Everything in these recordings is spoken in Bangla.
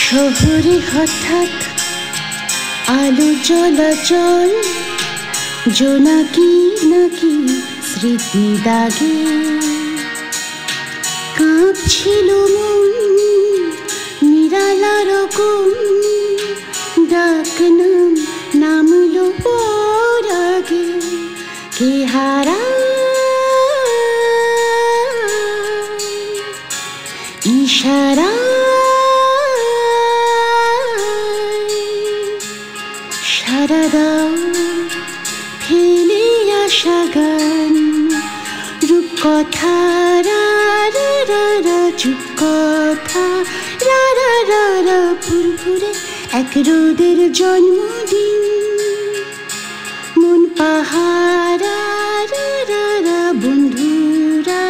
শহরে হঠাৎ আলো চলাচল, জোনাকি নাকি স্মৃতি দাগে কাঁপছিল মন নিরালা রকম, ডাক নাম নামলো পরাগে কে হারা ইশারা সারা দাও ফেলে আসা গান, রূপকথা রা রা রা রা, চুপকথা রা রা রা রা, ফুরফুরে এক রোদের জন্মদিন, মন পাহারা রা রা রা, বন্ধুরা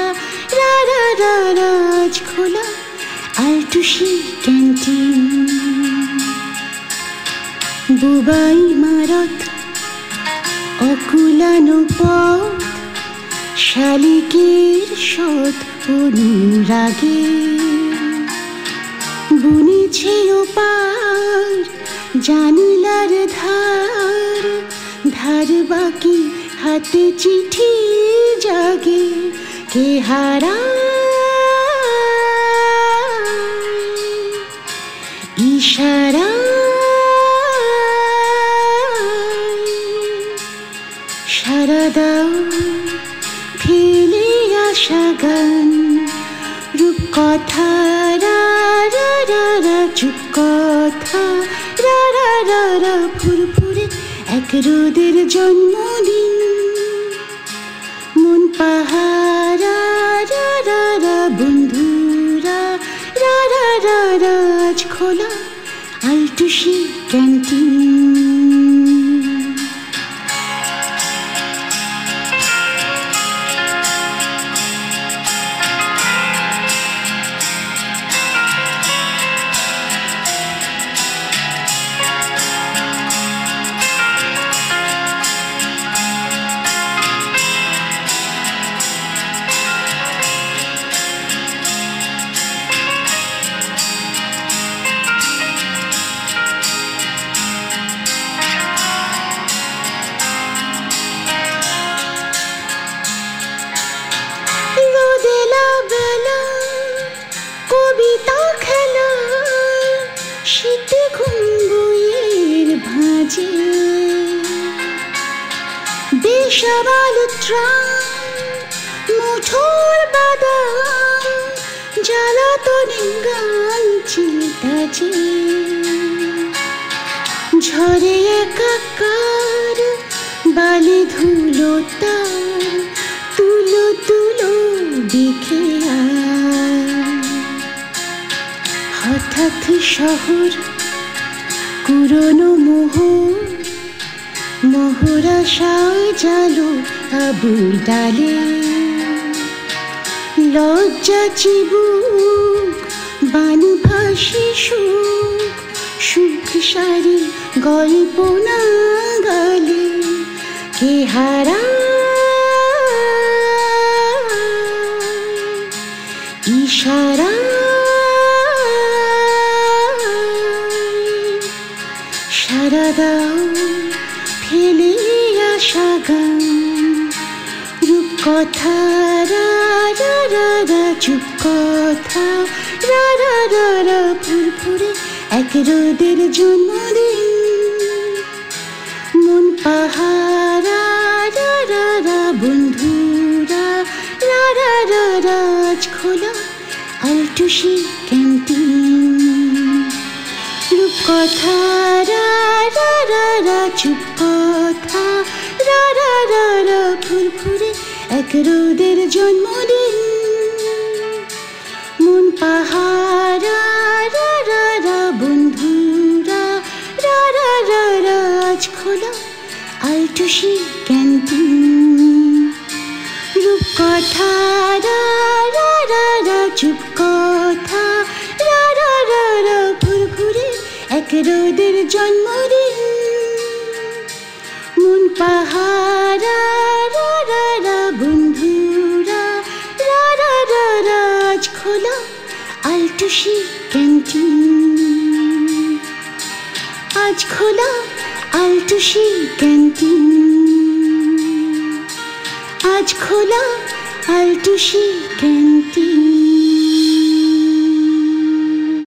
রা রা রা রা, আজ খোলা আলটুসি ক্যান্টিন, বুবাই মারত অকুলানো পথ, শালিকের সৎ অনুরাগে বুনেছে ওপার জানলার ধার, ধার বাকি হাতে চিঠি জাগে কে হারা ইশারা সারা দাও ফেলে আসা গান, রূপকথা রা রা রা রা, চুপকথা রা রা রা রা, ফুরফুরে এক রোদের জন্মদিন, মন পাহারা রা রা রা, বন্ধুরা রা রা রা রা, আজ খোলা আলটুসি ক্যান্টিন। কবিতা খেলা শীতে ঘুম বইয়ের ভাঁজে, বেসামাল ত্রাণ মুঠোর বাদাম, জ্বালাতনের গান চিলতাছে, ঝরে একাকার বালি ধুলো তার, তুলো তুলো দেখে হঠাৎ শহর পুরনো মোহর, মোহরা সাজালো আবুর ডালে, লজ্জা চিবুক বান ভাসি সুখ, সুখ সারি গল্প না গালে কে হারা ইশারা সারা দাও ফেলে আসা গান, রূপকথা রা রা রা রা, চুপকথা রা রা রা রা, ফুরফুরে এক রোদের জন্মদিন, মন পাহারা রা রা রা, বন্ধুরা রা রা রা রা, আজ খোলা আলটুসি ক্যান্টিন, রূপকথা রা রা রা রা, চুপকথা রা রা রা রা, ফুরফুরে এক রোদের জন্মদিন, মন পাহারা রা রা রা, বন্ধুরা রা রা রা রা, আজ খোলা আলটুসি ক্যান্টিন, রূপকথা রা রা রা রা, চুপকথা রা রা রা রা, ফুরফুরে এক রোদের জন্মদিন, মন পাহারা রা রা রা, বন্ধুরা রা রা রা রা, আজ খোলা আলটুসি ক্যান্টিন। আজ খোলা আলটুসি ক্যান্টিন, আজ খোলা আলটুসি ক্যান্টিন।